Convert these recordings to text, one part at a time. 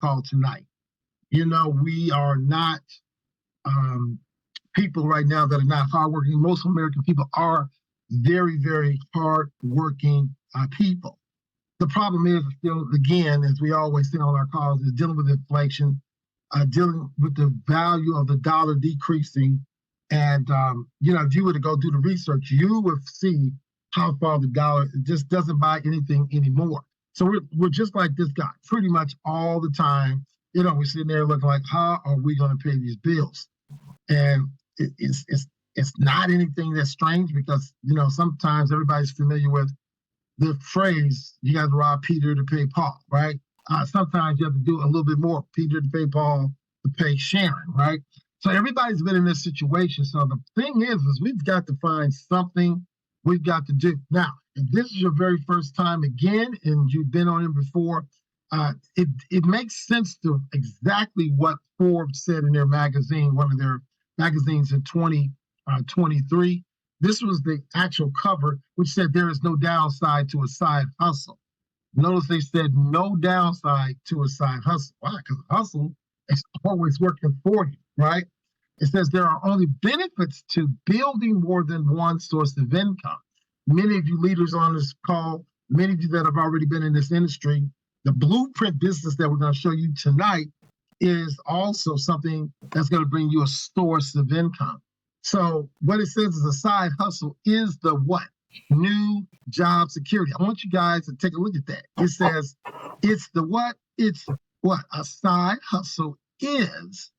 call tonight. We are not people right now that are not hardworking. Most American people are very, very hardworking people. The problem is still, again, as we always say on our calls, is dealing with inflation, dealing with the value of the dollar decreasing. And, if you were to go do the research, you would see how far the dollar just doesn't buy anything anymore. So we're just like this guy pretty much all the time. We're sitting there looking like, how are we going to pay these bills? And it's not anything that's strange because, sometimes everybody's familiar with the phrase, you got to rob Peter to pay Paul, right? Sometimes you have to do a little bit more, Peter to pay Paul to pay Sharon, right? So everybody's been in this situation. So the thing is we've got to find something we've got to do. Now, if this is your very first time again, and you've been on it before, it makes sense to exactly what Forbes said in their magazine, one of their magazines in 2023. This was the actual cover, which said there is no downside to a side hustle. Notice they said no downside to a side hustle. Why? Because hustle is always working for you, right? It says there are only benefits to building more than one source of income. Many of you leaders on this call, many of you that have already been in this industry, the blueprint business that we're going to show you tonight is also something that's going to bring you a source of income. So what it says is a side hustle is the what? New job security. I want you guys to take a look at that. It says it's the what? It's what? A side hustle is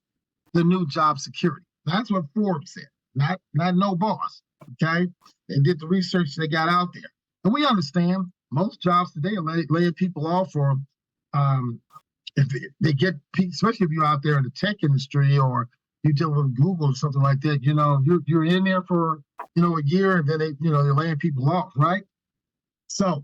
the new job security. That's what Forbes said, not NoBoss. Okay? They did the research they got out there. And we understand most jobs today are laying people off, or if they get, especially if you're out there in the tech industry or you deal with Google or something like that, you're in there for, a year, and then they're laying people off, right? So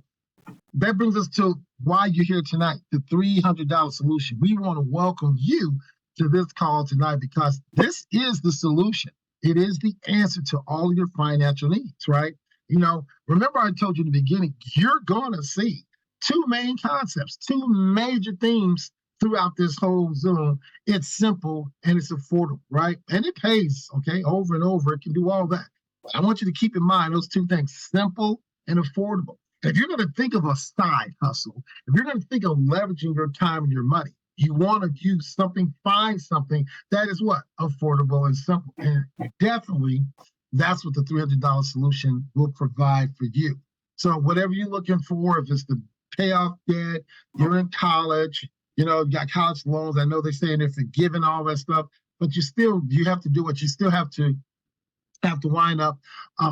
that brings us to why you're here tonight, the $300 solution. We want to welcome you to this call tonight because this is the solution. It is the answer to all of your financial needs, right? Remember I told you in the beginning, you're going to see two main concepts, two major themes throughout this whole Zoom. It's simple and it's affordable, right? And it pays, okay, over and over. It can do all that. But I want you to keep in mind those two things, simple and affordable. And if you're going to think of a side hustle, if you're going to think of leveraging your time and your money, you want to use something, find something that is what? Affordable and simple. And definitely that's what the $300 solution will provide for you. So whatever you're looking for, if it's to pay off debt, you're in college, you got college loans. I know they're saying they're forgiving all that stuff, but you have to do what you still have to wind up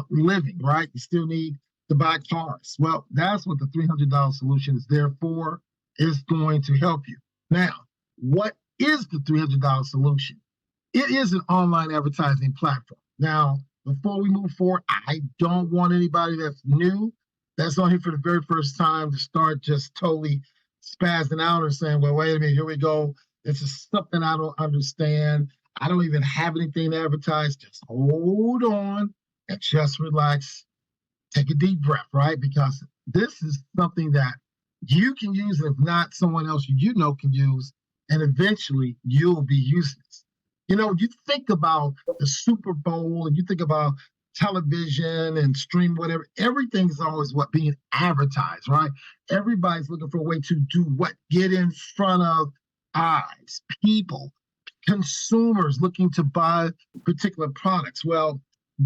living, right? You still need to buy cars. Well, that's what the $300 solution is there for. It's going to help you. Now, what is the $300 solution? It is an online advertising platform. Now, before we move forward, I don't want anybody that's new, that's on here for the very first time, to start just totally spazzing out or saying, well, wait a minute, here we go. This is something I don't understand. I don't even have anything to advertise. Just hold on and just relax. Take a deep breath, right? Because this is something that you can use, and if not, someone else can use, and eventually you'll be using this. You think about the Super Bowl and you think about television and stream, whatever, everything's always being advertised, right? Everybody's looking for a way to do what? Get in front of eyes, people, consumers looking to buy particular products. Well,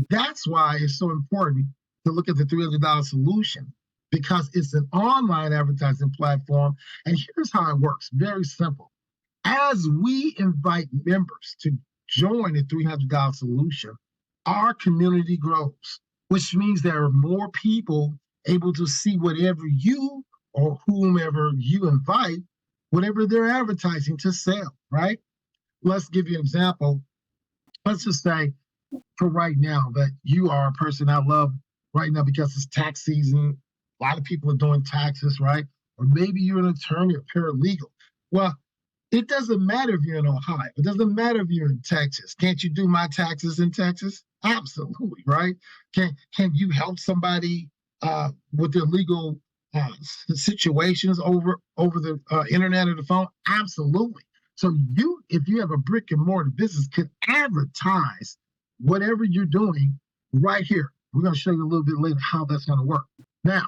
that's why it's so important to look at the $300 solution, because it's an online advertising platform. And here's how it works. Very simple. As we invite members to join the $300 solution, our community grows, which means there are more people able to see whatever you or whomever you invite, whatever they're advertising to sell, right? Let's give you an example. Let's just say for right now that you are a person I love right now because it's tax season. A lot of people are doing taxes, right? Or maybe you're an attorney or paralegal. Well, it doesn't matter if you're in Ohio. It doesn't matter if you're in Texas. Can't you do my taxes in Texas? Absolutely, right? Can you help somebody with their legal situations over the internet or the phone? Absolutely. So if you have a brick and mortar business, can advertise whatever you're doing right here. We're going to show you a little bit later how that's going to work. Now,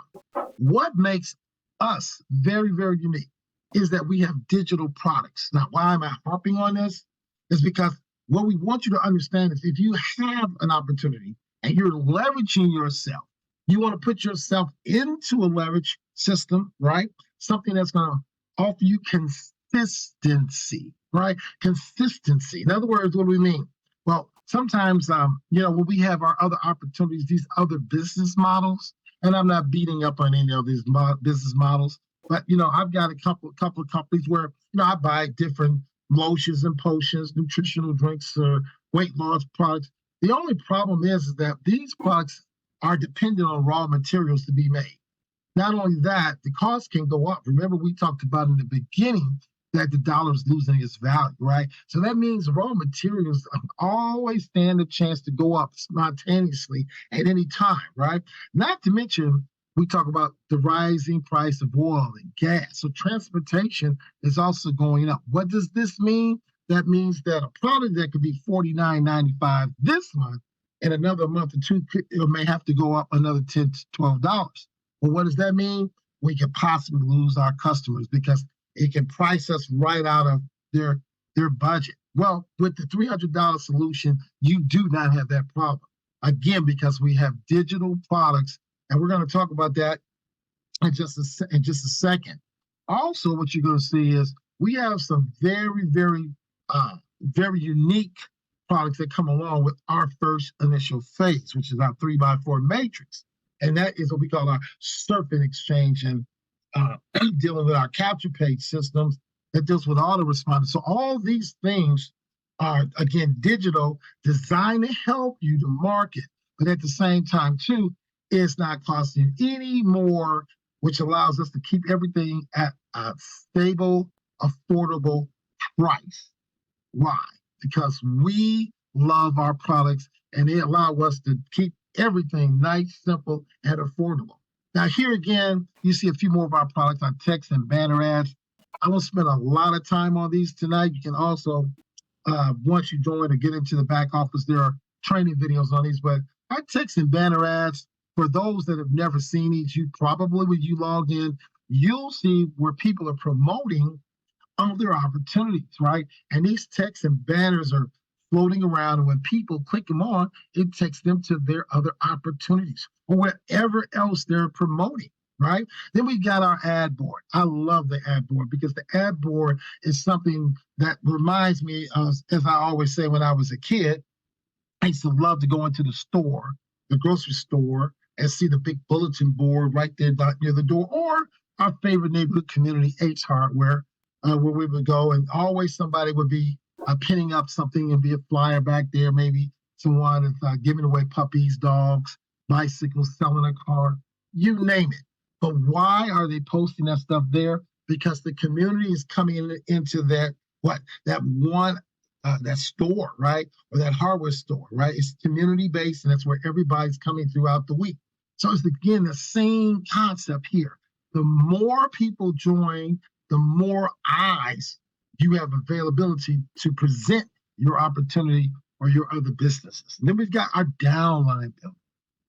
what makes us very, very unique is that we have digital products. Now, why am I harping on this? Is because what we want you to understand is if you have an opportunity and you're leveraging yourself, you want to put yourself into a leverage system, right? Something that's going to offer you consistency, right? Consistency. In other words, what do we mean? Well, sometimes, when we have our other opportunities, these other business models, and I'm not beating up on any of these business models, but I've got a couple of companies where I buy different lotions and potions, nutritional drinks, or weight loss products. The only problem is that these products are dependent on raw materials to be made. Not only that, the cost can go up. Remember, we talked about in the beginning that the dollar is losing its value, right? So that means raw materials always stand a chance to go up spontaneously at any time, right? Not to mention, we talk about the rising price of oil and gas. So transportation is also going up. What does this mean? That means that a product that could be $49.95 this month, in another month or two, it may have to go up another $10 to $12. Well, what does that mean? We could possibly lose our customers because it can price us right out of their budget. Well, with the $300 solution, you do not have that problem. Again, because we have digital products, and we're going to talk about that in just a second. Also, what you're going to see is we have some very, very, very unique products that come along with our first initial phase, which is our 3x4 matrix. And that is what we call our surfing exchange and dealing with our capture page systems that deals with autoresponders. So all these things are, again, digital, designed to help you to market, but at the same time, too, it's not costing you any more, which allows us to keep everything at a stable, affordable price. Why? Because we love our products and they allow us to keep everything nice, simple, and affordable. Now, here again, you see a few more of our products, our text and banner ads. I won't spend a lot of time on these tonight. You can also, once you join or get into the back office, there are training videos on these. But our text and banner ads, for those that have never seen these, you probably, when you log in, you'll see where people are promoting other opportunities, right? And these texts and banners are floating around, and when people click them on, it takes them to their other opportunities or whatever else they're promoting, right? Then we got our ad board. I love the ad board because the ad board is something that reminds me of, as I always say, when I was a kid, I used to love to go into the store, the grocery store, and see the big bulletin board right there near the door, or our favorite neighborhood community, Ace Hardware, where we would go, and always somebody would be pinning up something and be a flyer back there, maybe someone is giving away puppies, dogs, bicycles, selling a car, you name it. But why are they posting that stuff there? Because the community is coming into that store, right? Or that hardware store, right? It's community-based, and that's where everybody's coming throughout the week. So it's, again, the same concept here. The more people join, the more eyes you have availability to present your opportunity or your other businesses. And then we've got our downline builder.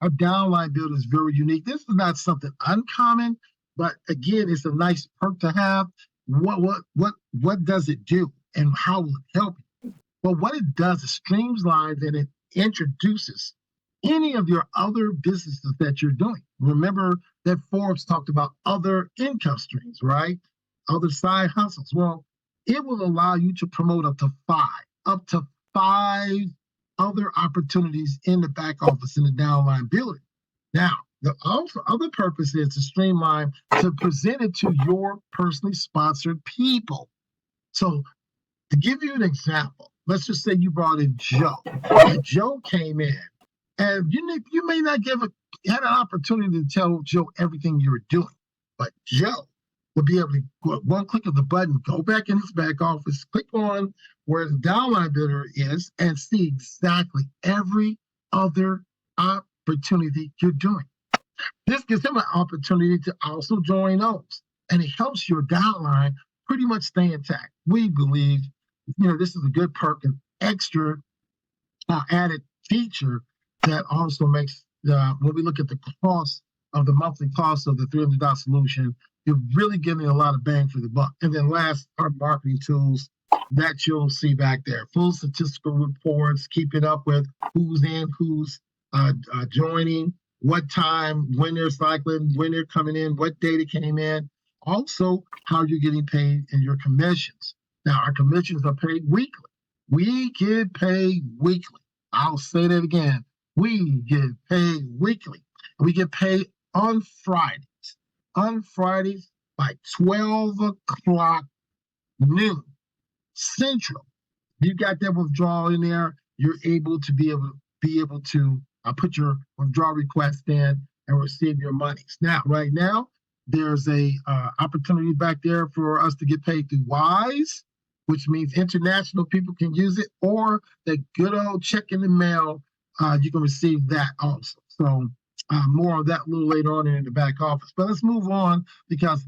Our downline builder is very unique. This is not something uncommon, but again, it's a nice perk to have. What does it do, and how will it help you? Well, what it does is streamlines and it introduces any of your other businesses that you're doing. Remember that Forbes talked about other income streams, right? Other side hustles. Well, it will allow you to promote up to five other opportunities in the back office in the downline building. Now, the other purpose is to streamline, to present it to your personally sponsored people. So to give you an example, let's just say you brought in Joe, and Joe came in, and you may not had an opportunity to tell Joe everything you were doing, but Joe will be able to, with one click of the button, go back in his back office, click on where the downline bidder is, and see exactly every other opportunity you're doing. This gives them an opportunity to also join those, and it helps your downline pretty much stay intact. We believe, this is a good perk and extra added feature that also makes when we look at the cost of the monthly cost of the $300 solution, you're really getting a lot of bang for the buck. And then last, our marketing tools that you'll see back there. Full statistical reports, keeping up with who's in, who's joining, what time, when they're cycling, when they're coming in, what data came in. Also, how you're getting paid and your commissions. Now, our commissions are paid weekly. We get paid weekly. I'll say that again. We get paid weekly. We get paid on Fridays. On Fridays by 12 o'clock noon Central. You got that withdrawal in there. You're able to put your withdrawal request in and receive your monies. Now, right now, there's a opportunity back there for us to get paid through Wise, which means international people can use it, or the good old check in the mail. You can receive that also. So more on that a little later on in the back office. But let's move on because,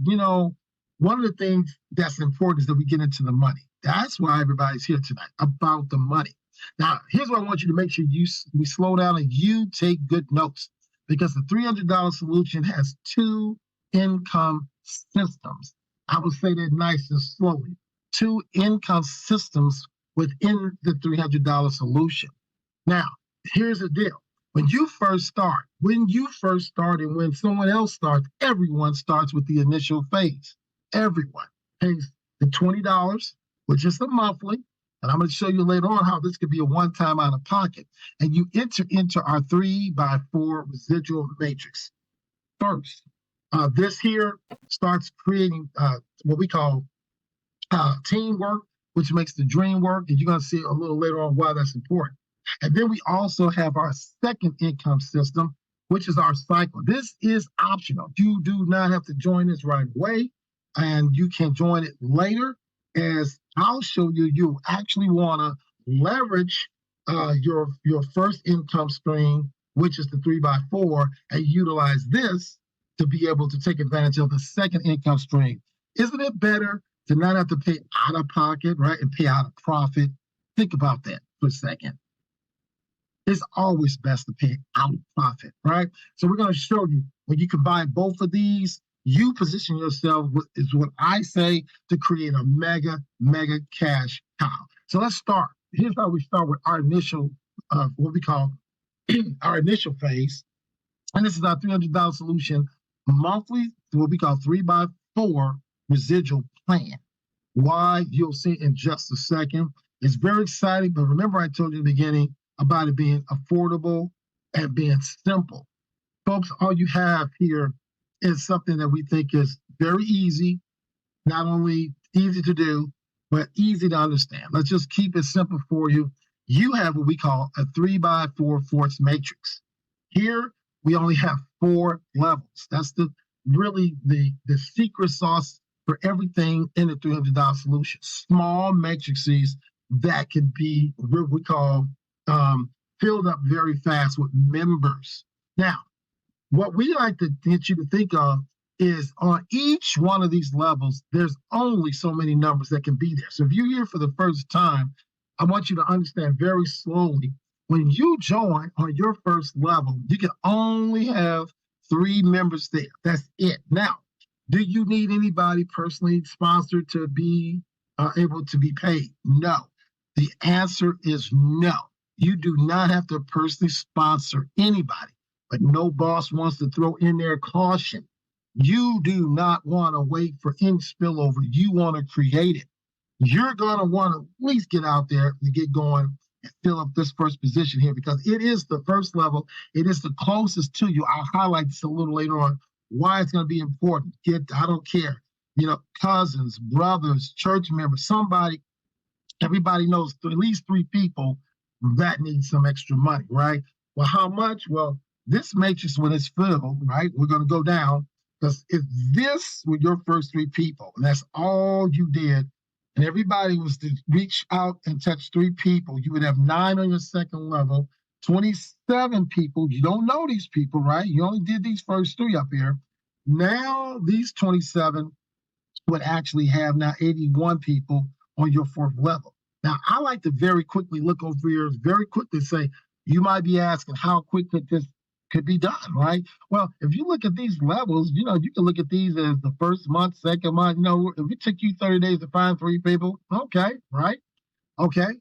one of the things that's important is that we get into the money. That's why everybody's here tonight, about the money. Now, here's what I want you to make sure we slow down and you take good notes, because the $300 solution has two income systems. I will say that nice and slowly. Two income systems within the $300 solution. Now, here's the deal. When you first start and when someone else starts, everyone starts with the initial phase. Everyone pays the $20, which is the monthly. And I'm going to show you later on how this could be a one-time out of pocket. And you enter into our 3x4 residual matrix. First, this here starts creating what we call teamwork, which makes the dream work. And you're going to see a little later on why that's important. And then we also have our second income system, which is our cycle. This is optional. You do not have to join this right away, and you can join it later. As I'll show you, you actually want to leverage your first income stream, which is the 3x4, and utilize this to be able to take advantage of the second income stream. Isn't it better to not have to pay out of pocket, right, and pay out of profit? Think about that for a second. It's always best to pay out of profit, right? So we're going to show you when you combine both of these, you position yourself, is what I say, to create a mega cash cow. So let's start. Here's how we start with our initial, what we call our initial phase. And this is our $300 solution monthly, what we call 3x4 residual plan. Why, you'll see in just a second. It's very exciting, but remember I told you in the beginning about it being affordable and being simple. Folks, all you have here is something that we think is very easy, not only easy to do, but easy to understand. Let's just keep it simple for you. You have what we call a 3x4 force matrix. Here, we only have 4 levels. That's really the secret sauce for everything in the $300 solution. Small matrices that can be what we call filled up very fast with members. Now, what we like to get you to think of is on each one of these levels, there's only so many numbers that can be there. So if you're here for the first time, I want you to understand very slowly, when you join on your first level, you can only have 3 members there. That's it. Now, do you need anybody personally sponsored to be able to be paid? No. The answer is no. You do not have to personally sponsor anybody, but NoBoss wants to throw in their caution. You do not want to wait for any spillover. You want to create it. You're going to want to at least get out there and get going and fill up this first position here, because it is the first level. It is the closest to you. I'll highlight this a little later on, why it's going to be important. I don't care. Cousins, brothers, church members, somebody, everybody knows at least 3 people that need some extra money, right? Well, how much? Well, this matrix, when it's filled, right, we're going to go down, because if this were your first 3 people, and that's all you did, and everybody was to reach out and touch 3 people, you would have 9 on your second level, 27 people. You don't know these people, right? You only did these first 3 up here. Now these 27 would actually have now 81 people on your 4th level. Now, I like to very quickly look over here, very quickly say, you might be asking how quick could be done, right? Well, if you look at these levels, you can look at these as the first month, second month. If it took you 30 days to find 3 people, okay, right? Okay.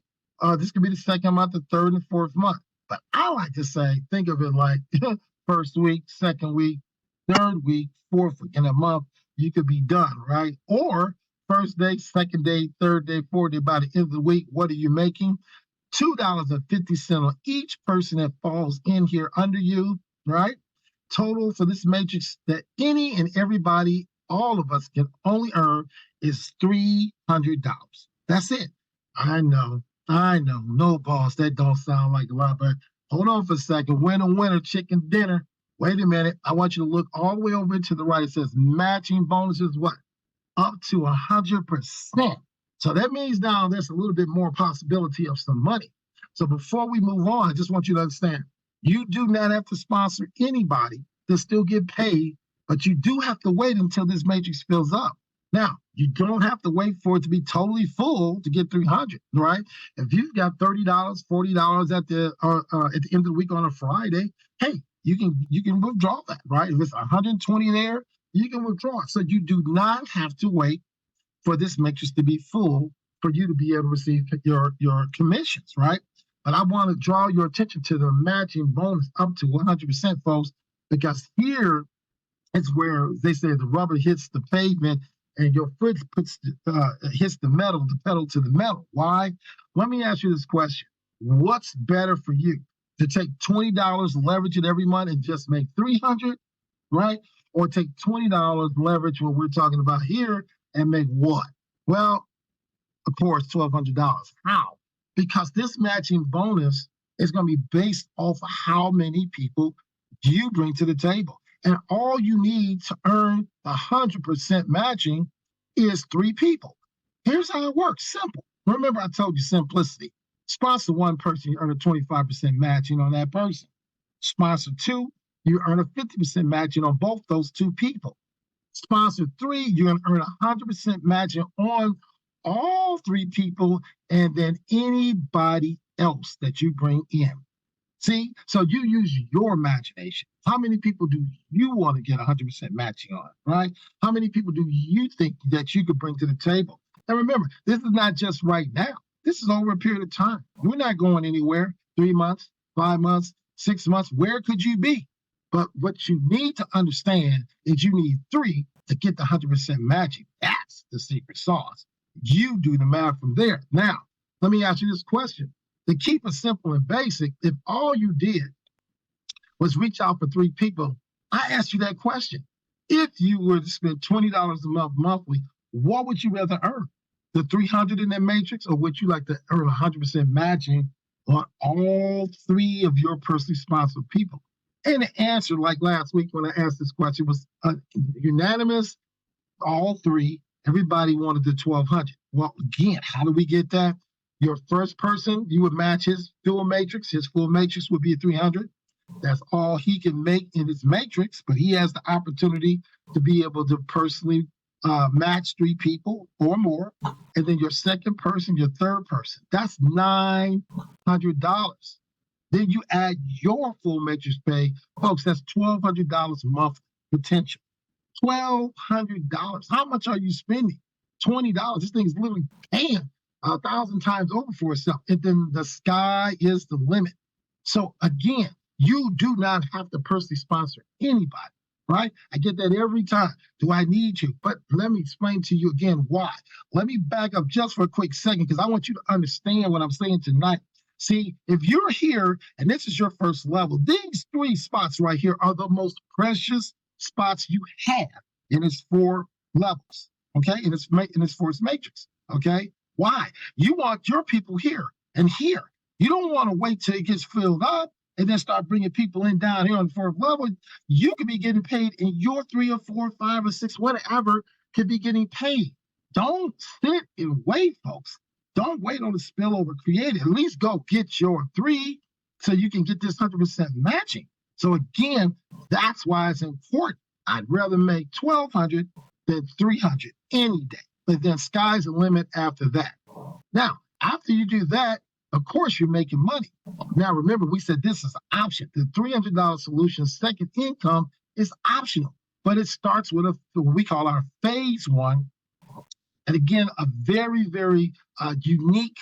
This could be the second month, the third and fourth month. But I like to say, think of it like first week, second week, third week, fourth week. In a month, you could be done, right? Or first day, second day, third day, fourth day. By the end of the week, what are you making? $2.50 on each person that falls in here under you, right? Total for this matrix that any and everybody, all of us can only earn is $300. That's it. I know. No, boss, that don't sound like a lot, but hold on for a second. Winner, chicken dinner. Wait a minute. I want you to look all the way over to the right. It says matching bonuses, what? Up to 100%. So that means now there's a little bit more possibility of some money. So before we move on, I just want you to understand, you do not have to sponsor anybody to still get paid, but you do have to wait until this matrix fills up. Now, you don't have to wait for it to be totally full to get 300, right? If you've got $30, $40 at the end of the week on a Friday, hey, you can withdraw that, right? If it's 120 there, you can withdraw it. So you do not have to wait for this matrix to be full for you to be able to receive your commissions, right? But I want to draw your attention to the matching bonus up to 100%, folks, because here is where they say the rubber hits the pavement and your foot hits the metal, the pedal to the metal. Why? Let me ask you this question. What's better for you? To take $20, leverage it every month and just make $300, right? Or take $20, leverage what we're talking about here and make what? Well, of course, $1,200. How? Because this matching bonus is going to be based off of how many people you bring to the table. And all you need to earn 100% matching is 3 people. Here's how it works. Simple. Remember, I told you simplicity. Sponsor 1 person, you earn a 25% matching on that person. Sponsor 2, you earn a 50% matching on both those 2 people. Sponsor 3, you're going to earn 100% matching on all 3 people, and then anybody else that you bring in. See, so you use your imagination. How many people do you want to get 100% matching on, right? How many people do you think that you could bring to the table? And remember, this is not just right now. This is over a period of time. We're not going anywhere. 3 months, 5 months, 6 months. Where could you be? But what you need to understand is you need 3 to get the 100% matching. That's the secret sauce. You do the math from there. Now, let me ask you this question. To keep it simple and basic, if all you did was reach out for 3 people, I asked you that question. If you were to spend $20 a month monthly, what would you rather earn? The 300 in that matrix, or would you like to earn 100% matching on all 3 of your personally sponsored people? And the answer, like last week when I asked this question, was unanimous. All 3, everybody wanted the 1,200. Well, again, how do we get that? Your first person, you would match his full matrix. His full matrix would be 300. That's all he can make in his matrix, but he has the opportunity to be able to personally match 3 people or more. And then your second person, your third person, that's $900. Then you add your full matrix pay. Folks, that's $1,200 a month potential. $1,200. How much are you spending? $20. This thing is literally paying 1,000 times over for itself. And then the sky is the limit. So again, you do not have to personally sponsor anybody, right? I get that every time. Do I need you? But let me explain to you again why. Let me back up just for a quick second because I want you to understand what I'm saying tonight. See, if you're here and this is your first level, these 3 spots right here are the most precious spots you have in its 4 levels, okay? In its 4 matrix, okay? Why? You want your people here and here. You don't want to wait till it gets filled up and then start bringing people in down here on the 4th level. You could be getting paid in your 3 or 4 or 5 or 6, whatever, could be getting paid. Don't sit and wait, folks. Don't wait on the spillover. Create it. At least go get your 3 so you can get this 100% matching. So again, that's why it's important. I'd rather make 1,200 than 300 any day. But then sky's the limit after that. Now, after you do that, of course, you're making money. Now, remember, we said this is an option. The $300 solution, second income, is optional, but it starts with what we call our phase one. And again, a very, very unique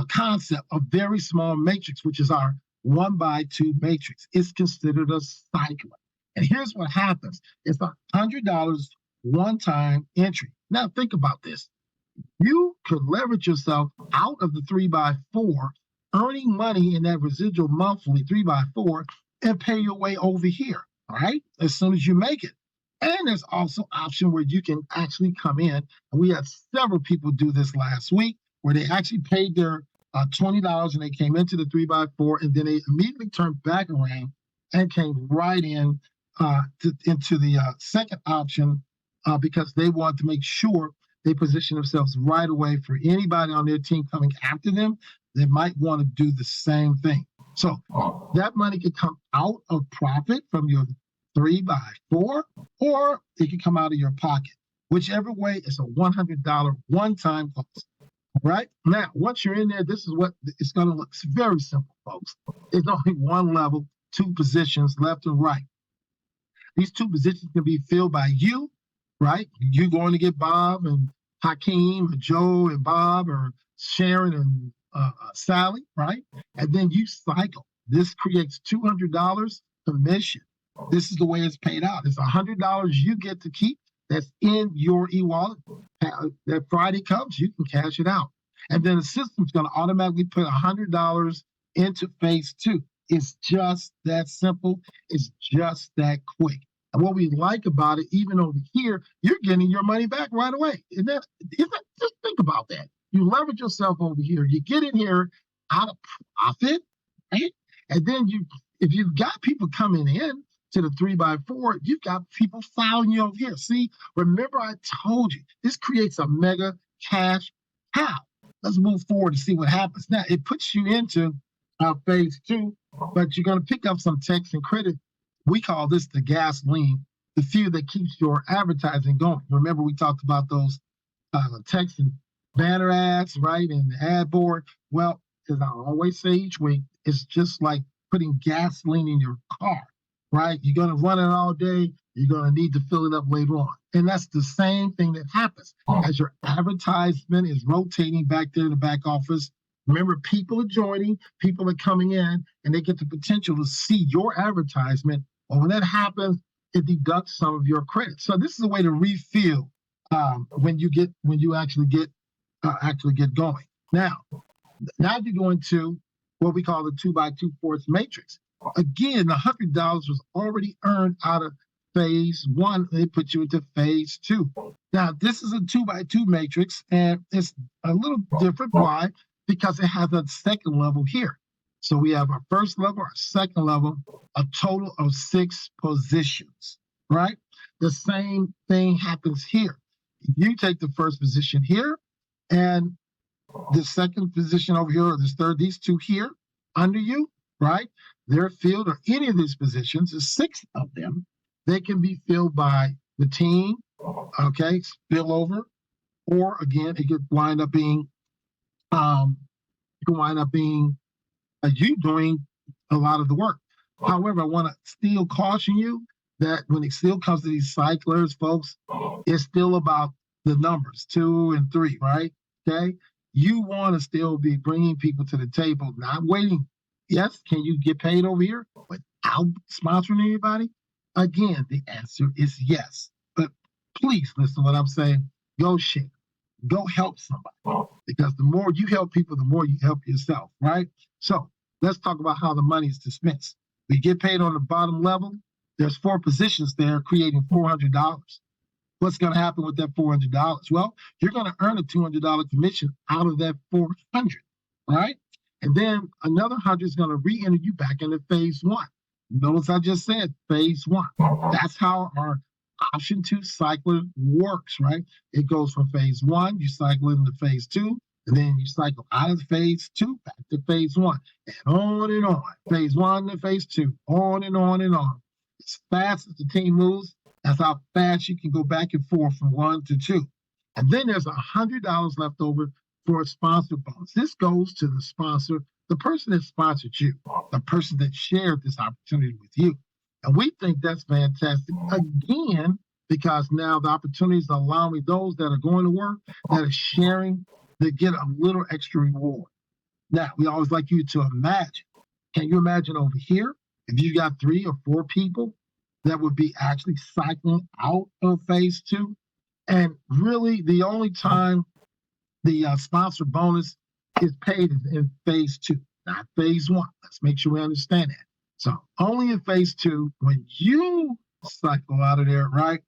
concept, a very small matrix, which is our 1x2 matrix. It's considered a cycler. And here's what happens. It's $100 one-time entry. Now, think about this. You could leverage yourself out of the 3x4, earning money in that residual monthly 3x4, and pay your way over here, all right, as soon as you make it. And there's also option where you can actually come in. And we had several people do this last week where they actually paid their $20 and they came into the 3x4, and then they immediately turned back around and came right in into the second option because they want to make sure they position themselves right away for anybody on their team coming after them. They might want to do the same thing. So that money could come out of profit from your 3x4, or it can come out of your pocket. Whichever way, it's a $100 one-time cost. Right? Now, once you're in there, this is what it's going to look. It's very simple, folks. There's only one level, two positions, left and right. These two positions can be filled by you, right? You're going to get Bob and Hakeem, or Joe and Bob, or Sharon and Sally, right? And then you cycle. This creates $200 commission. This is the way it's paid out. It's $100 you get to keep. That's in your e-wallet. That Friday comes, you can cash it out. And then the system's going to automatically put $100 into phase two. It's just that simple. It's just that quick. And what we like about it, even over here, you're getting your money back right away. Just think about that. You leverage yourself over here. You get in here out of profit, right? And then if you've got people coming in to the 3x4, you've got people following you over here. See, remember I told you, this creates a mega cash cow. Let's move forward to see what happens. Now, it puts you into phase two, but you're going to pick up some text and credit. We call this the gasoline, the fuel that keeps your advertising going. Remember, we talked about those text and banner ads, right, and the ad board. Well, as I always say each week, it's just like putting gasoline in your car, right? You're going to run it all day. You're going to need to fill it up later on. And that's the same thing that happens as your advertisement is rotating back there in the back office. Remember, people are joining, people are coming in, and they get the potential to see your advertisement. Well, when that happens, it deducts some of your credit. So this is a way to refill when you actually get going. Now you go into what we call the 2x2 force matrix. Again, the $100 was already earned out of phase one. They put you into phase two. Now, this is a 2x2 matrix, and it's a little different. Why? Because it has a second level here. So we have our first level, our second level, a total of 6 positions, right? The same thing happens here. You take the first position here, and the second position over here, or this third, these two here under you, right? They're filled, or any of these positions, there's 6 of them. They can be filled by the team, okay, spill over, or again, it could wind up being you doing a lot of the work. However, I want to still caution you that when it still comes to these cyclers, folks, it's still about the numbers 2 and 3, right? Okay, you want to still be bringing people to the table, not waiting. Yes, can you get paid over here without sponsoring anybody? Again, the answer is yes. But please listen to what I'm saying. Go share. Go help somebody. Because the more you help people, the more you help yourself, right? So let's talk about how the money is dismissed. We get paid on the bottom level. There's 4 positions there creating $400. What's going to happen with that $400? Well, you're going to earn a $200 commission out of that $400, right? And then another 100 is going to re-enter you back into phase one. Notice I just said phase one. That's how our option 2 cycler works, right? It goes from phase one, you cycle it into phase 2, And then you cycle out of phase 2, back to phase 1, and on and on. Phase 1 to phase 2, on and on and on. As fast as the team moves, that's how fast you can go back and forth from 1 to 2. And then there's $100 left over for a sponsor bonus. This goes to the sponsor, the person that sponsored you, the person that shared this opportunity with you. And we think that's fantastic. Again, because now the opportunities are allowing those that are going to work, that are sharing, to get a little extra reward. Now, we always like you to imagine. Can you imagine over here, if you got 3 or 4 people that would be actually cycling out of phase 2? And really, the only time the sponsor bonus is paid is in phase 2, not phase 1. Let's make sure we understand that. So only in phase 2, when you cycle out of there, right,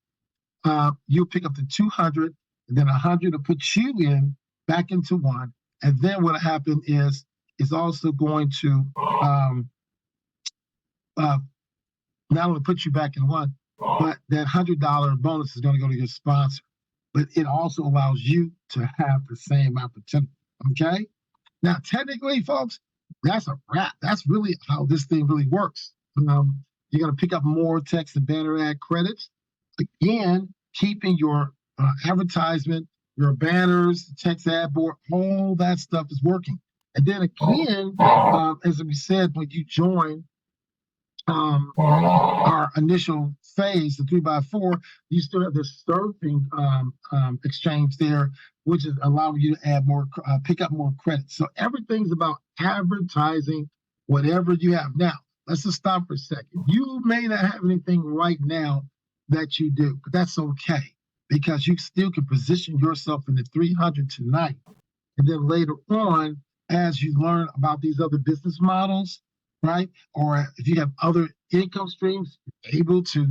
you'll pick up the 200, and then 100 to put you in back into 1. And then what happened is it's also going to not only put you back in 1, but that $100 bonus is going to go to your sponsor. But it also allows you to have the same opportunity. Okay? Now, technically, folks, that's a wrap. That's really how this thing really works. You're going to pick up more text and banner ad credits. Again, keeping your advertisement, your banners, text ad board, all that stuff is working. And then again, as we said, when you join our initial phase, the 3x4, you still have this surfing exchange there, which is allowing you to add more, pick up more credits. So everything's about advertising whatever you have. Now, let's just stop for a second. You may not have anything right now that you do, but that's okay, because you still can position yourself in the 300 tonight. And then later on, as you learn about these other business models, right? Or if you have other income streams, you're able to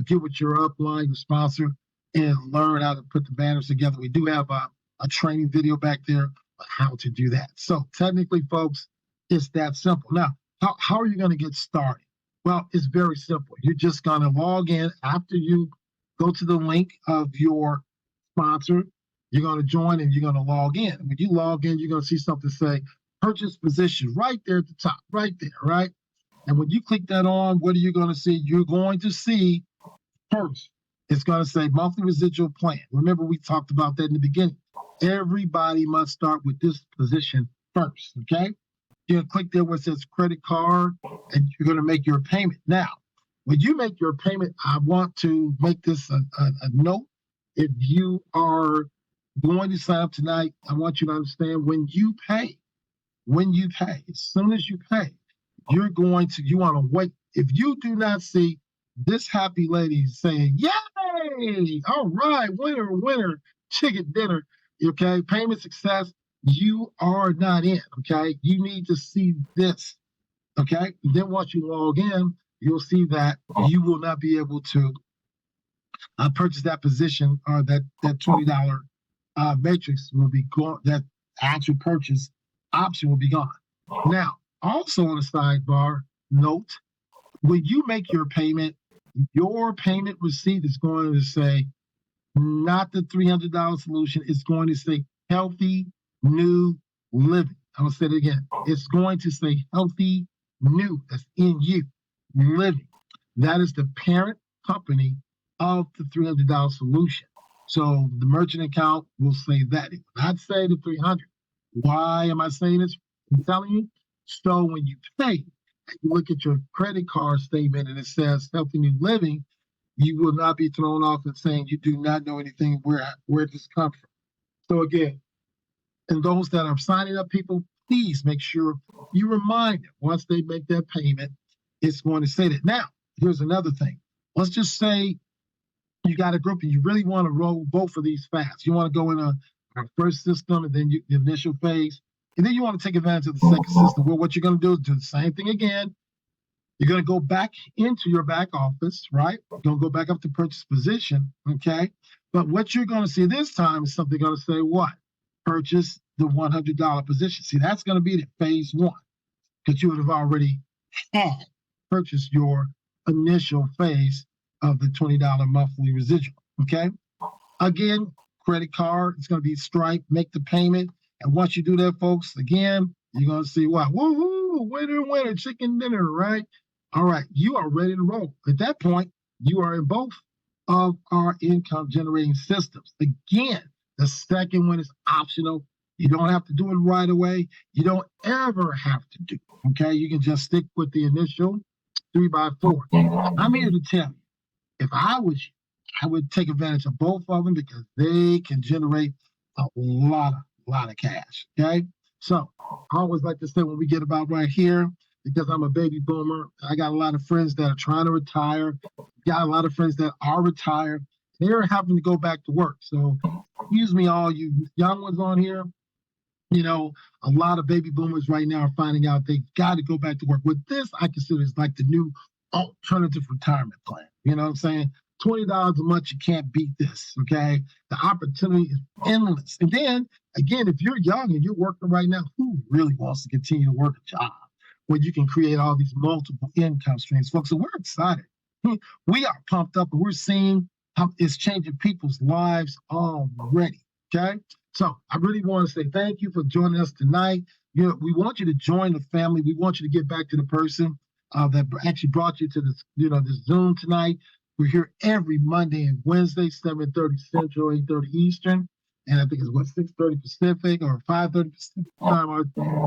get with your upline, your sponsor, and learn how to put the banners together. We do have a training video back there on how to do that. So technically, folks, it's that simple. Now, how are you going to get started? Well, it's very simple. You're just going to log in after you go to the link of your sponsor. You're going to join and you're going to log in. When you log in, you're going to see something say purchase position right there at the top, right there, right? And when you click that on, what are you going to see? You're going to see first, it's going to say monthly residual plan. Remember, we talked about that in the beginning. Everybody must start with this position first, okay? You're going to click there where it says credit card, and you're going to make your payment. Now, when you make your payment, I want to make this a note. If you are going to sign up tonight, I want you to understand when you pay, as soon as you pay, you want to wait. If you do not see this happy lady saying, yay, all right, winner, chicken dinner, okay, payment success, you are not in, okay? You need to see this, okay? And then once you log in, you'll see that you will not be able to purchase that position, or that $20 matrix will be gone. That actual purchase option will be gone. Now, also on the sidebar, note, when you make your payment receipt is going to say, not the $300 solution, it's going to say healthy new living. I'm going to say it again. It's going to say healthy new, that's in you, living. That is the parent company of the $300 solution. So the merchant account will say that. It will not say the 300. Why am I saying this? I'm telling you. So when you pay, you look at your credit card statement and it says healthy new living, you will not be thrown off and saying you do not know anything where this comes from. So again, and those that are signing up, people, please make sure you remind them once they make that payment, it's going to say that. Now, here's another thing. Let's just say you got a group and you really want to roll both of these fast. You want to go in a first system and then the initial phase, and then you want to take advantage of the second system. Well, what you're going to do is do the same thing again. You're going to go back into your back office, right? You're going to go back up to purchase position, okay? But what you're going to see this time is something going to say what? Purchase the $100 position. See, that's going to be the phase 1, because you would have already had purchased your initial phase of the $20 monthly residual, okay? Again, credit card, it's going to be Stripe, make the payment. And once you do that, folks, again, you're going to see what? Woohoo, winner, winner, chicken dinner, right? All right, you are ready to roll. At that point, you are in both of our income generating systems. Again, the second one is optional. You don't have to do it right away. You don't ever have to do it, okay? You can just stick with the initial 3x4. I'm here to tell you, if I was you, I would take advantage of both of them because they can generate a lot of cash, okay? So I always like to say when we get about right here, because I'm a baby boomer, I got a lot of friends that are trying to retire, got a lot of friends that are retired. They're having to go back to work. So excuse me, all you young ones on here, you know, a lot of baby boomers right now are finding out they've got to go back to work. With this, I consider is like the new alternative retirement plan. You know what I'm saying? $20 a month, you can't beat this, okay? The opportunity is endless. And then, again, if you're young and you're working right now, who really wants to continue to work a job where you can create all these multiple income streams, folks? So we're excited. We are pumped up, and we're seeing how it's changing people's lives already, okay? So I really want to say thank you for joining us tonight. You know, we want you to join the family. We want you to get back to the person that actually brought you to this, this Zoom tonight. We're here every Monday and Wednesday, 7:30 Central, 8:30 Eastern, and I think it's 6:30 Pacific or 5:30 Pacific time. I'll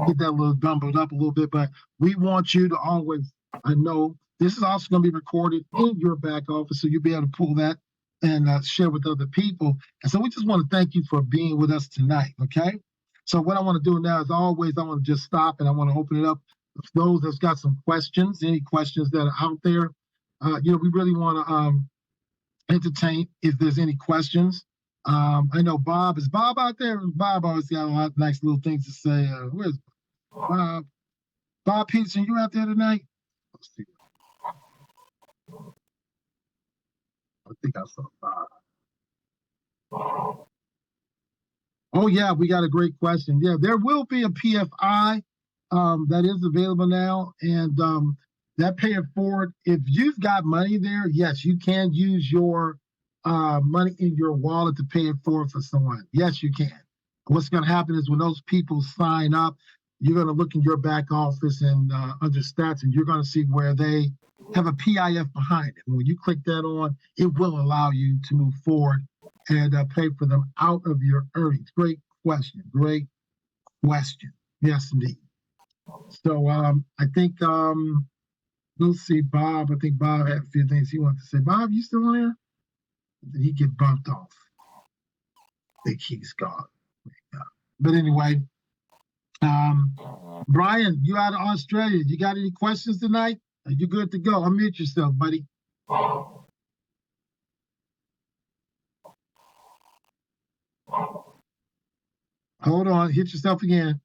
get that a little bumbled up a little bit, but we want you to always know this is also going to be recorded in your back office, so you'll be able to pull that and share with other people. And so we just want to thank you for being with us tonight, okay? So what I want to do now is always, I want to just stop and I want to open it up for those that's got some questions, any questions that are out there. We really want to entertain if there's any questions. I know Bob, is Bob out there? Bob always got a lot of nice little things to say. Where's Bob? Bob Peterson, you out there tonight? Let's see. I think I saw Bob. Oh, yeah, we got a great question. Yeah, there will be a PFI that is available now, and that pay it forward. If you've got money there, yes, you can use your money in your wallet to pay it forward for someone. Yes, you can. What's going to happen is when those people sign up, you're going to look in your back office and under stats, and you're going to see where they have a PIF behind it. And when you click that on, it will allow you to move forward and pay for them out of your earnings. Great question. Great question. Yes, indeed. So I think, we'll see Bob. I think Bob had a few things he wanted to say. Bob, you still on there? Did he get bumped off? I think he's gone. But anyway, Brian, you out of Australia. You got any questions tonight? Are you good to go? Unmute yourself, buddy. Hold on. Hit yourself again.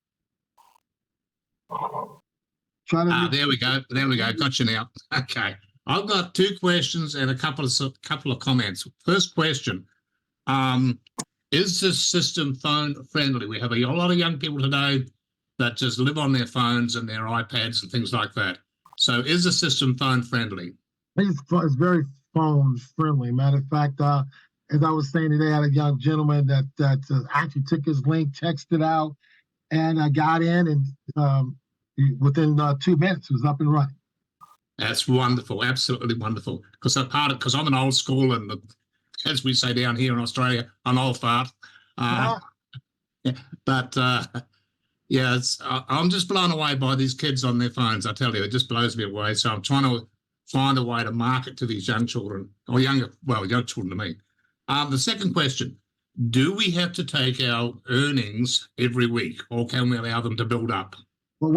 There we go. There we go. Got you now. Okay. I've got two questions and a couple of comments. First question, is this system phone friendly? We have a lot of young people today that just live on their phones and their iPads and things like that. So is the system phone friendly? It's very phone friendly. Matter of fact, as I was saying today, I had a young gentleman that actually took his link, texted out, and got in, and within 2 minutes, it was up and running. That's wonderful, absolutely wonderful. Because I'm an old school, and as we say down here in Australia, an old fart. Yeah, I'm just blown away by these kids on their phones. I tell you, it just blows me away. So I'm trying to find a way to market to these young children, or young children to me. The second question: do we have to take our earnings every week, or can we allow them to build up? Well,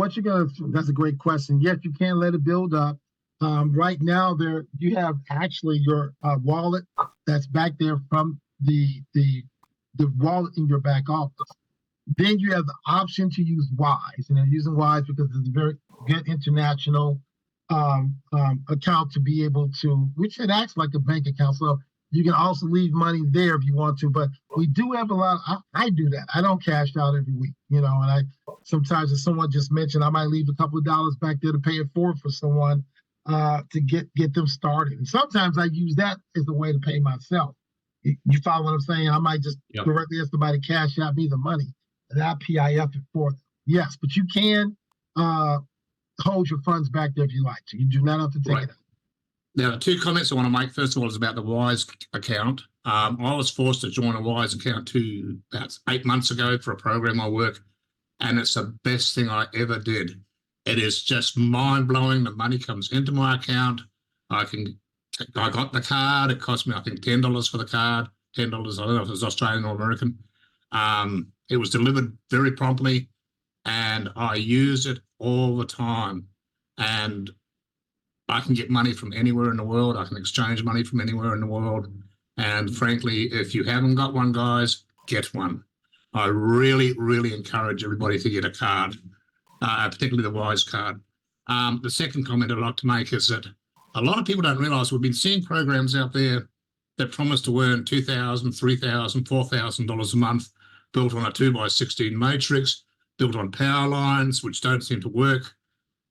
that's a great question. Yes, you can let it build up. Right now, you have actually your wallet that's back there from the wallet in your back office. Then you have the option to use Wise, and I'm using Wise because it's a very good international account to be able to, which it acts like a bank account. So you can also leave money there if you want to, but we do have a lot. I do that. I don't cash out every week, and I sometimes, as someone just mentioned, I might leave a couple of dollars back there to pay it forward for someone to get them started. And sometimes I use that as a way to pay myself. You follow what I'm saying? I might just directly ask somebody to cash out me the money. that PIF it for them. Yes, but you can hold your funds back there if you like to. You do not have to take it out. Now, 2 comments I want to make. First of all, is about the Wise account. I was forced to join a Wise account about 8 months ago for a program I work, and it's the best thing I ever did. It is just mind-blowing. The money comes into my account. I got the card. It cost me, I think, $10 for the card. $10. I don't know if it was Australian or American. It was delivered very promptly, and I use it all the time. And I can get money from anywhere in the world. I can exchange money from anywhere in the world. And frankly, if you haven't got one, guys, get one. I really, really encourage everybody to get a card, particularly the Wise card. The second comment I'd like to make is that a lot of people don't realise we've been seeing programs out there that promise to earn $2,000, $3,000, $4,000 a month, built on a 2x16 matrix, built on power lines, which don't seem to work.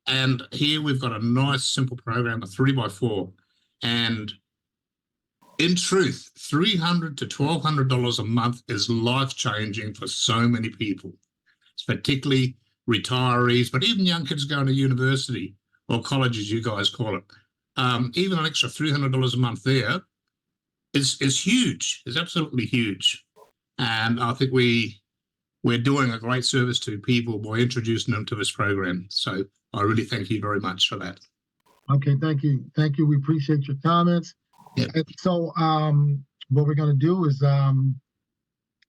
And here we've got a nice, simple program, a 3x4. And in truth, $300 to $1,200 a month is life-changing for so many people. It's particularly retirees, but even young kids going to university or college, as you guys call it. Even an extra $300 a month there is huge. It's absolutely huge. And I think we're doing a great service to people by introducing them to this program. So I really thank you very much for that. Okay, thank you. Thank you. We appreciate your comments. Yep. And so what we're going to do is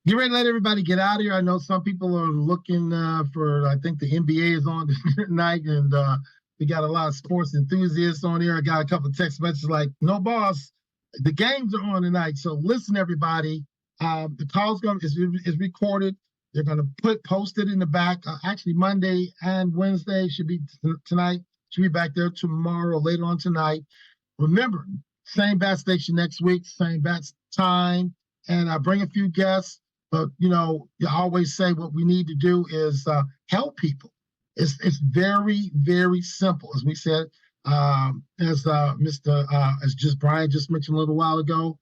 get ready to let everybody get out of here. I know some people are looking for, I think the NBA is on tonight, and we got a lot of sports enthusiasts on here. I got a couple of text messages like, "No, boss, the games are on tonight." So listen, everybody, the call's is recorded. They're going to post it in the back. Actually, Monday and Wednesday should be tonight. Should be back there tomorrow, later on tonight. Remember, same bat station next week, same bat time. And I bring a few guests. But, you always say what we need to do is help people. It's very, very simple. As we said, as Brian just mentioned a little while ago.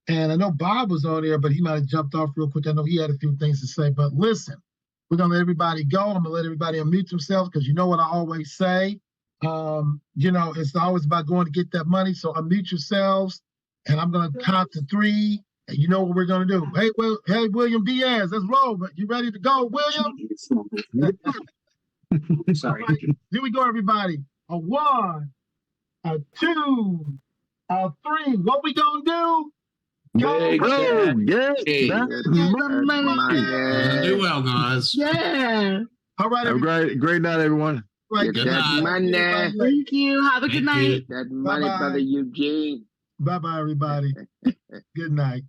And I know Bob was on there, but he might have jumped off real quick. I know he had a few things to say. But listen, we're going to let everybody go. I'm going to let everybody unmute themselves because you know what I always say. It's always about going to get that money. So unmute yourselves, and I'm going to count to 3. And you know what we're going to do. Hey, William Diaz, let's roll. But you ready to go, William? Sorry. Right, here we go, everybody. A 1, a 2, a 3. What we going to do? Go! Do well, guys. Yeah. All right. Have a great night, everyone. Right. Good night. Money. Thank you. Have a good night. That money, Bye-bye. Brother Eugene. Bye-bye, everybody. Good night.